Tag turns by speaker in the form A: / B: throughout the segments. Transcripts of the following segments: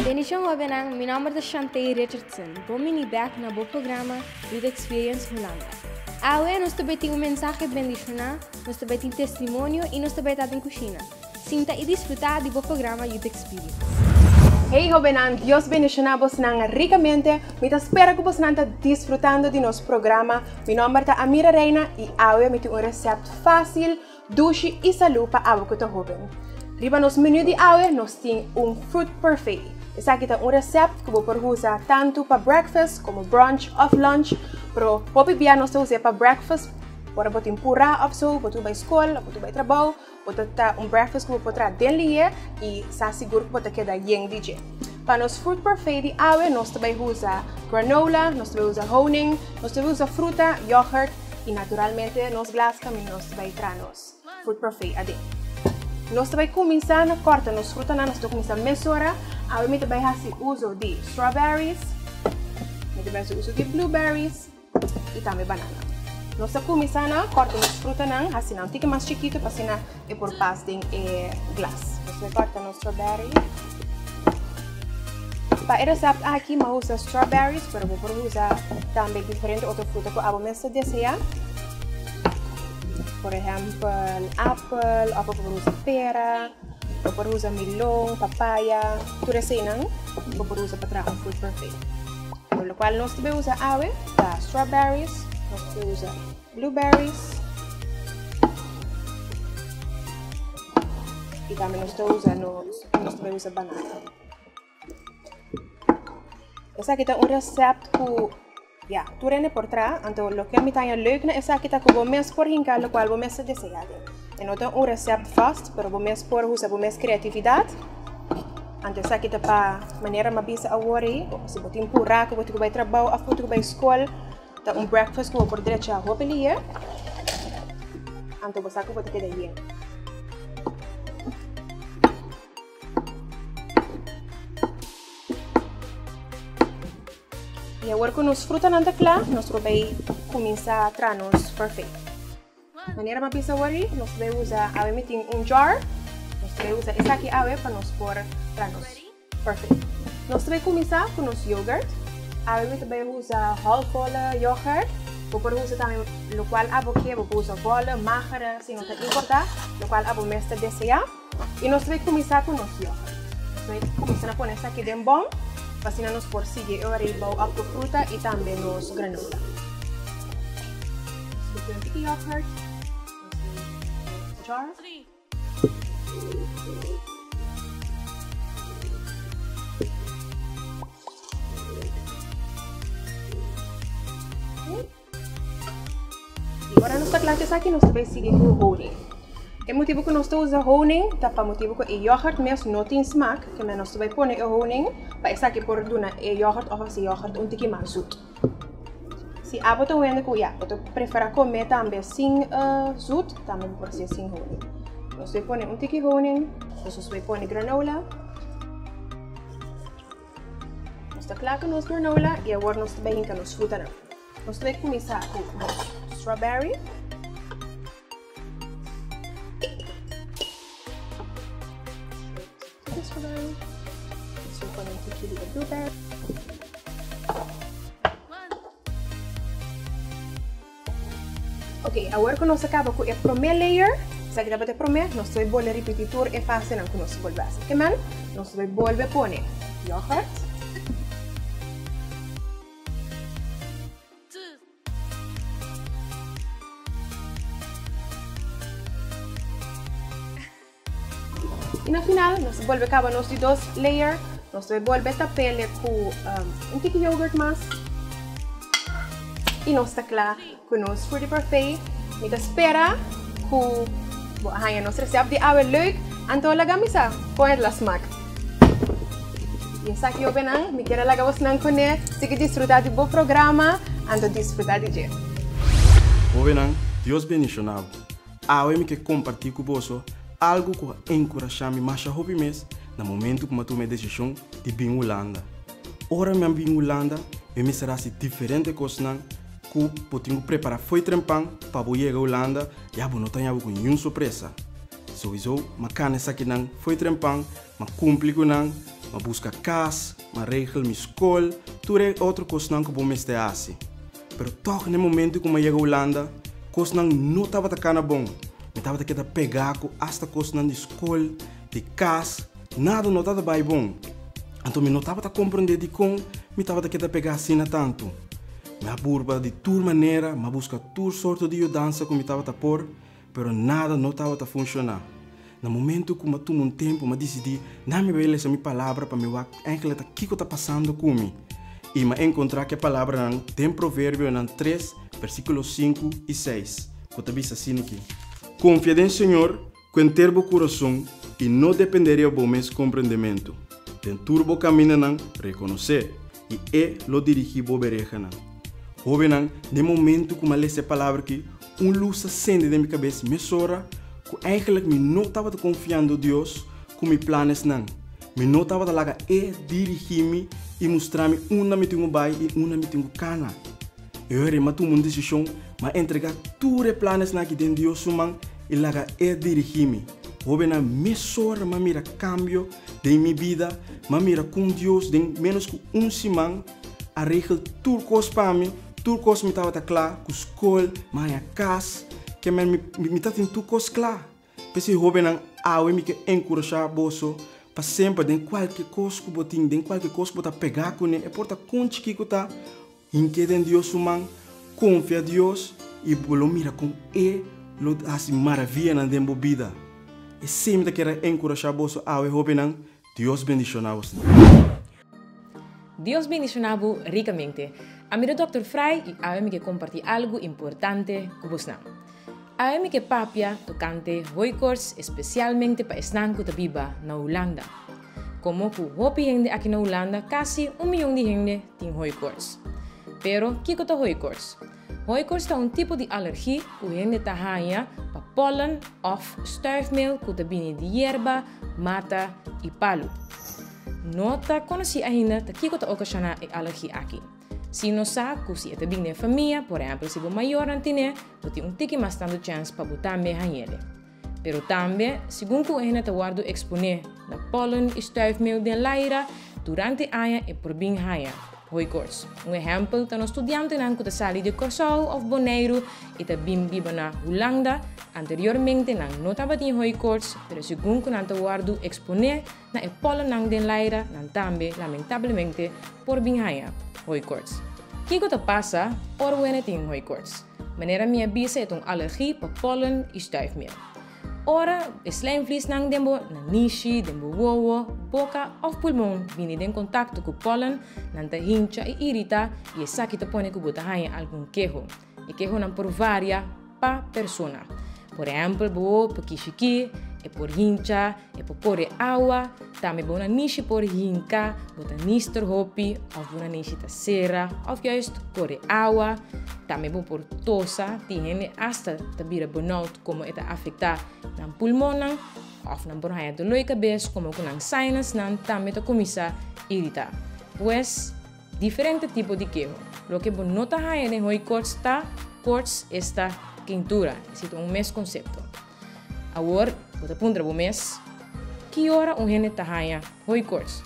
A: Bendición Hobenang, mi nombre es Shantay Richardson. Bomini back na bo programa Youth Experience Holanda. Awe nos também tem mensaje bendicional, nos também tem testemunho e nos também tem cozinha. Sinta e disfrutar do programa Youth Experience.
B: Hey Hobenang, Dios bendicionar vos ricamente. Me espero que vos está disfrutando de nosso programa. Mi nombre es Amira Reina e awe me tem receito fácil, dulce e salud para awe que te joven. Riba nos menu de awe nos tem fruit parfait. Essa aqui tem receito que vou usar tanto para breakfast como brunch ou lunch. Pero pode bia nós usamos para breakfast, para botar pura ou so, botar para escola, botar para trabalho, botar breakfast que vou botar dentro e sa seguro que botar queda yang DJ. Para nos fruit parfait de awe nós também usar granola, nós também usar honing, nós também usar fruta, yogurt e naturalmente nos glass kami nós também tranos fruit parfait ade. Nós também começar a cortar nos frutas, nós também começar a mesurar. A gente também faz uso de strawberries, a gente também uso de blueberries e também banana. Nós começar a cortar nos frutas, assim não fica mais chiquito para assim é por paz de glass. Nós cortar nos strawberries. Para esse receito aqui, eu uso strawberries, mas eu vou usar também diferentes outras frutas que eu mesmo desejar. Por exemplo, apple, ou por usar pera, ou por usar melão, papaya, tudo isso não, ou por usar para trazer fruit parfait. Por lo qual nós também usamos awe, strawberries, nós também usamos blueberries, e também nós também usamos banana. Essa aqui é receito que ja, tu rende por trás, então o que me está leuk na essa aqui tá que vou mesmo por hincar, o qual vou mesmo desejar. E não tem receito fácil, mas vou mesmo por usar criatividade. Então essa aqui tá para maneira mais bisa agora, se botar pura, que vou ter que ir trabalho, ou vou ter que ir escola, tá breakfast que vou por direito a roupa ali. Então você que vou ter que ir. E agora que nos frutas não está claro, nós vamos começar a trazer nos parfait. Maneira mais bisa agora, nós vamos usar a tem jar, nós vamos usar essa aqui para nós pôr para nos parfait. Nós vamos começar com nos yogurt, a gente também usa whole yogurt, vou usar também o qual vou usar bola, magra, se não te importa, o qual vou mesmo desejar. E nós vamos começar com nos yogurt. Nós vamos começar a pôr essa aqui dentro bom. Assim nos por seguir eu arriba a fruta e também nos granola. Nós yogurt, jar. E agora nos taclates aqui nós vamos seguir com o honing. O motivo que nós usamos honing, tá para motivo que o yogurt mesmo não tem smaak, que nós vamos pôr o honing, para essa aqui por duna o yogurt ou se yogurt pouquinho mais zoet. Se a botar wende que ja, eu prefiro comer também sem zoet, também por ser sem honing. Nós vamos pôr pouquinho honing, nós vamos pôr granola. Nós está claro que nós granola e agora nós também que nós fruta. Nós vamos começar com strawberry. Blueberry. Ok, agora que nós acabamos com a primeira layer, se aqui dá para primeiro, nós vamos repetir tudo e fazer não que nós voltamos. Que man? Nós vamos voltar a pôr yogurt. E no final, nós vamos acabar nos dois layers. Nós vamos voltar a tapar com pouquinho de yogurt mais. E nós está claro com nosso fruit parfait. Me espera que a nossa receita de awe leuk. Então, lagamos a põe la smaak. E essa aqui eu venho, me quero lagar você não conhece. Se quer desfrutar do bom programa, então desfrutar de dia.
C: Ovenan, Deus bendicionado. Awe me quer compartilhar com você algo que encoraja-me mais a hobby mês no momento que eu tomei a decisão de vir à Holanda. Ora me vir à Holanda, eu me será diferente coisa que eu tenho que preparar foi trempang para chegar à Holanda e eu não tenho nenhuma surpresa. Sowieso, mas kan essa aqui não foi trempang, mas cumpri com não ma busca casa, ma regel mi school, ture outro coisa que bom este assim. Pero toch no momento que eu chego a Holanda, coisa não estava tacana bom. Me estava a pegar com esta coisa de escola, de casa, nada não estava bem bom. Então me não estava a compreender de como me estava a pegar assim tanto. Me aburba de toda maneira, me busca toda sorte de dança que me estava a pôr, pero nada não estava a funcionar. No momento que eu tomo tempo, eu decidi, não me veio essa minha palavra para me ver o que está passando comigo. E me encontrar que a palavra tem provérbio em 3, versículos 5 e 6. Que está diz assim aqui. Confia em Senhor com inteiro coração e não dependeria do meu compreendimento. Tem turbo caminho não reconhecer e lo dirigir bo bereja não. Houve não, no momento que eu li essa palavra aqui, luz acende na minha cabeça, me sora, que eigenlijk me não estava confiando em Deus com meus planos não. Me não estava lá dirigir-me e mostrar-me uma me tenho bai e uma me tenho cana. Eu era tomar uma decisão, mas entregar todos os planos na que dentro de Deus e lá dirigir-me. Houve na me sora, mas mira cambio de minha vida, mas mira com Deus, de menos que semana, a regel tudo coisa para mim, tudo coisa me estava claro, com escola, mas a casa, que me está tendo tudo coisa claro. Pensei, houve na eu me encorajar bolso, para sempre, de qualquer coisa que botin, de qualquer coisa que botar pegar com ele, é porta com chiquito tá, em que dentro de Deus humano, confia em Deus e lo mira com ele, lo assim maravilha na dentro da vida. E sempre quero encorajar bolso, eu houve na Deus bendicioná-vos.
D: Deus bendicioná-vos ricamente. A mim, Dr. Frei, e a mim que compartilhar algo importante com vocês. A mim que papia tocante hooikoorts especialmente para estanco da viva na Holanda. Como que hopi gente aqui na Holanda, quase 1 milhão de gente tem hooikoorts. Pero, o que é hooikoorts? Hooikoorts é tipo de alergia que a gente tem para pollen of stuifmeel que vem de erva, mata e palo. Nota conheci ainda que ocasiona a alergia aqui. Se não sabe que se é bem na família, por exemplo, se você é maior antine, você tem tique mais tanto chance para botar meia ele. Pero também, segundo que a gente guarda exponer na pollen e stuifmeel de leira durante a e por bem haia, hooikoorts. Exemplo, tá no estudante nan que sali de Curaçao of Bonaire e tá bem viva na Holanda, anteriormente nan não tava tem hooikoorts, pero segundo que nan tá guarda exponer na e pollen nan de leira, nan também, lamentavelmente, por bem haia. Hooikoorts. O que passa ora wanneer tem hooikoorts? Wanneer minha bisa é alergie para pollen e stuifmeel. Ora, o slijmvlies nang dembo na nishi, dembo wowo, boca of pulmão vini em contato com pollen, nanta hincha e irrita e essa que te põe que bota haia algum quejo. E quejo não por várias pa persona. Por exemplo, bo por kishiki, e por hincha, e por correr água, também bona nishi por hinca, bota nister hopi, of bona nishi ta cera, of juist correr água, também bo por tosa, tiene hasta ta bira burnout como eta afecta nan pulmão, of nan por haya dolor cabeça, como com nan sinus nan também ta começa irritar. Pues, diferente tipo de quejo. Lo que bon nota haya en hooikoorts esta quentura, é um mesmo conceito. Agora, vou apontar para o mês, que hora gente está haya hooikoorts?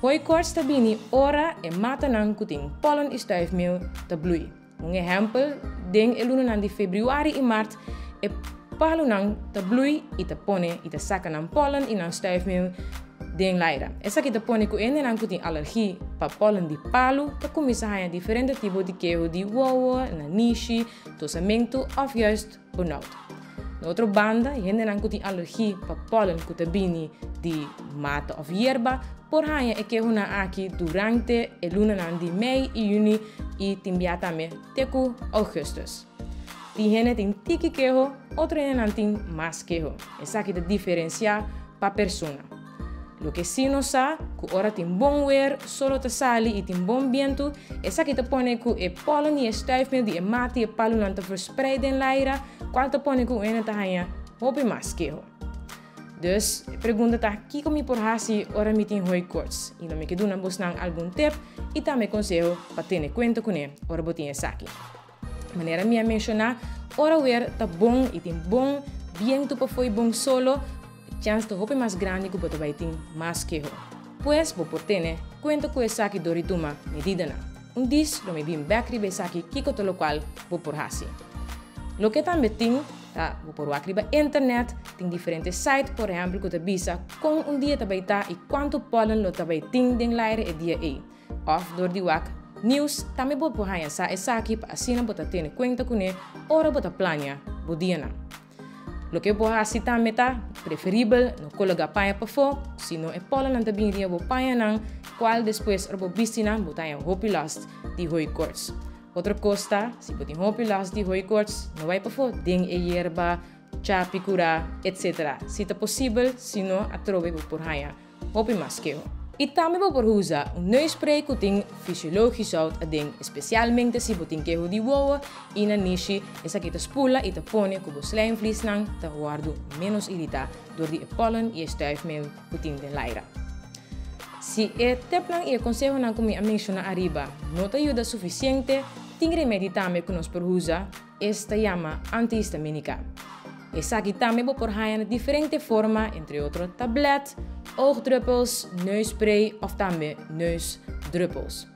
D: Hooikoorts está bem hora e mata nan que tem pollen e stuifmeel te bloei. Exemplo, den e luna de fevereiro e março e palo nan te bloei e te pone e te saca nan pollen e nan stuifmeel den leira. Essa que te pone que ende nan que tem alergia para pollen de palo, te começa a haya diferente tipo de quejo de wowo, nishi, tosamento of juist burnout. Na outra banda, gente não tem alergia para pollen que te bini de mata of erva, por haya é que una aqui durante a luna de mei e juni e timbiatame teku augustus. Die gente tem tiki quejo, outra gente não tem mais quejo. Essa aqui te diferencia para persona. Lo que si no sabe, que ora tem bom weer, solo te sali e tem bom vento, essa que te põe que e pollen e stuifmeel die mata e palo não te verspreiden in leira, qual te põe que o ene te hanha, hope mais quejo. Dus, pergunta tá aqui como por hasi ora me tem hooikoorts. E não me quedo na buscar algum tip e também conselho para ter conta com ele, ora botinha aqui. Maneira minha mencionar, ora weer tá bom e tem bom, vento para foi bom solo, chance de hope mais grande que você vai ter mais quejo. pues vou portene cuenta com essa aqui dorituma medida na. Dis lo me bin back riba essa aqui kiko to lo qual vou por hasi. Lo que também tem, tá, vou por riba internet, tem diferentes sites, por exemplo, que te bisa com dia também tá e quanto pollen lo também tem den laire e dia e. Of door die wak news, também vou por essa aqui para assim não botar ter conta com ele, ora botar plania, bodia na. Lo que por hasi também tá preferível no colocar paia para fora, se não é pollen não também iria vou paia não, qual depois robo bistina botar em hopi last de hooikoorts. Outra coisa, se botar em hopi last de hooikoorts, não vai para fora, den e erva, chá, picura, etc. Se é possível, se não, a trove por haia, hopi masqueo. E também vou por usar neuspray que tem fisiologisch zout a ding, especialmente se botin que de woa e na niche essa que te spula e te põe com o slijmvlies nang te guardo menos irrita door die pollen e stuifmeel botin de laira. Se é tip nang e consejo nang como a mencionar arriba não te ajuda suficiente, tem remédio também que nós por usar, esta chama antihistamínica. Essa aqui também vou por haia diferente forma, entre outros tablet, oogdruppels, neusspray of também neusdruppels.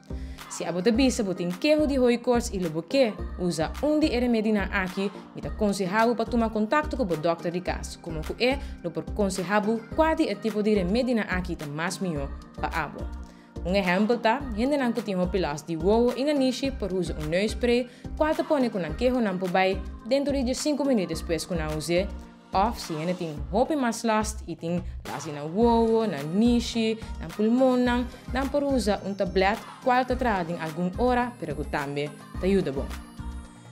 D: Se a bota bisa botin queijo de hooikoorts e loboque, usa de remédio na aqui, me aconselhado para tomar contato com o doctor de casa, como que é, lo por aconselhado qual é o tipo de remédio na aqui tá mais melhor para abo. Exemplo tá, gente não tem hopilas de wowo e na niche por uso neuspray, qual te põe com queijo não pobai dentro de 5 minutos depois que não use. Of se gente tem hopi mais last e tem last na wowo, na niche, na pulmão não por usa tablet qual te traz em alguma hora, pero que também te ajuda bom.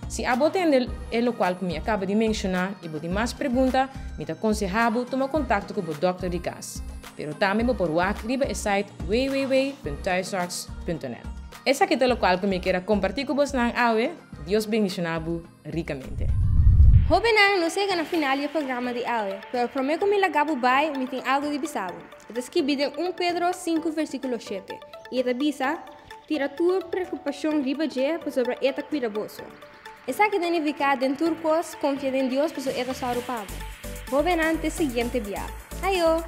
D: Se a botende é o qual que me acaba de mencionar e botem mais perguntas, me te aconselhado tomar contato com o doctor de casa. Pero também vou por riba o site www.thuisarts.net. Essa aqui é o qual que me quero compartilhar com vocês na aue. Deus bendicionado ricamente.
A: Hobenang não chega na final do programa de aue, pero prometo que me lagabo bai me tem algo de bisado. É escrito em 1 Pedro 5 versículo 7. E esta bisa, tira tua preocupação riba de sobre esta cuidadoso. Essa aqui é indicada em turcos, confia em Deus por esta sarupago. Hobenang te seguinte via. Ayo!